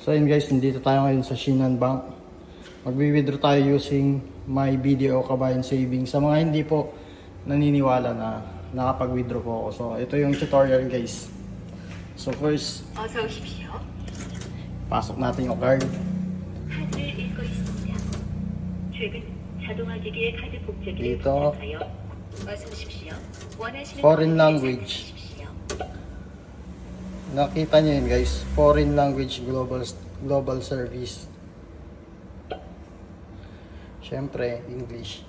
So yun guys, nandito tayo ngayon sa Shinhan Bank. Magwi-withdraw tayo using my BDO Kabayan Savings. Sa mga hindi po naniniwala na nakapag-withdraw po ako. So ito yung tutorial guys. So first, pasok natin yung card. Dito, foreign language. Nakita nyo yun guys, foreign language global service. Syempre, English.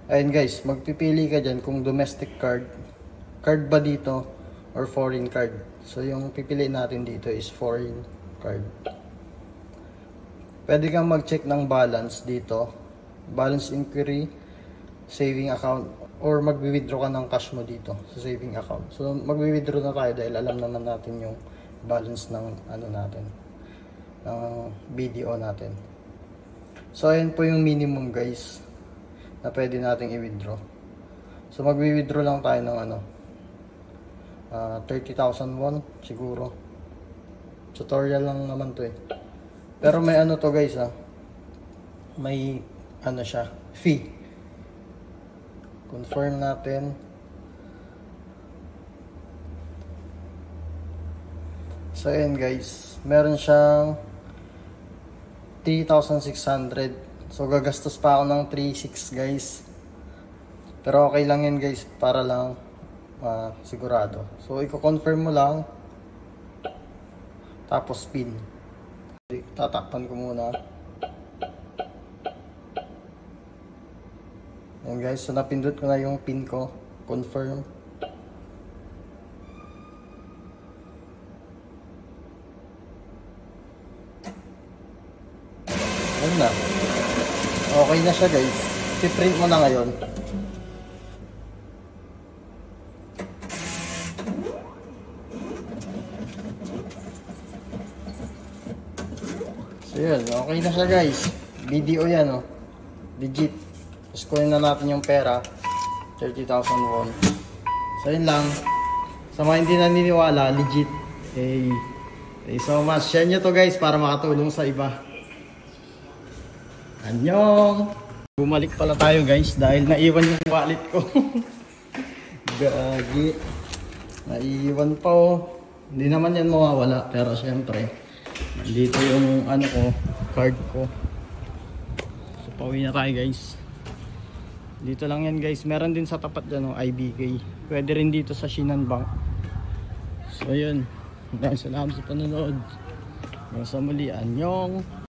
Ayun guys, magpipili ka dyan kung domestic card ba dito or foreign card. So yung pipili natin dito is foreign card. Pwede kang mag-check ng balance dito, balance inquiry, saving account, or magwi-withdraw ka ng cash mo dito sa saving account. So magwi-withdraw na tayo dahil alam naman natin yung balance ng ano natin, ng BDO natin. So ayun po yung minimum guys na pwede nating i-withdraw. So magwi-withdraw lang tayo ng ano, 30,000 won siguro. Tutorial lang naman to eh. Pero may ano to guys may ano siya, fee. Confirm natin. So ayan guys, meron siyang 3,600. So gagastos pa ako ng 3,600 guys. Pero okay lang yan guys, para lang sigurado. So i-confirm mo lang. Tapos pin. Tatakpan ko muna. Ayan guys, so napindot ko na yung pin ko. Confirm. Ayan na. Okay na siya guys. I-print mo na ngayon. So yun, okay na siya guys. BDO yan oh. Legit. Tapos kunin na natin yung pera, 30,000 won. So yun lang. Sa mga hindi naniniwala, legit. Hey. Thank you so much. Share nyo to guys para makatulong sa iba. Annyeong! Bumalik pala tayo guys dahil naiwan yung wallet ko. Gagi. Naiwan pa oh. Hindi naman yan mawawala pero syempre. Dito yung ano ko, card ko. So pauwi na tayo guys. Dito lang yan guys. Meron din sa tapat dyan IBK. Pwede rin dito sa Shinhan Bank. So yun. Salamat sa panonood. Hanggang sa muli. Annyeong!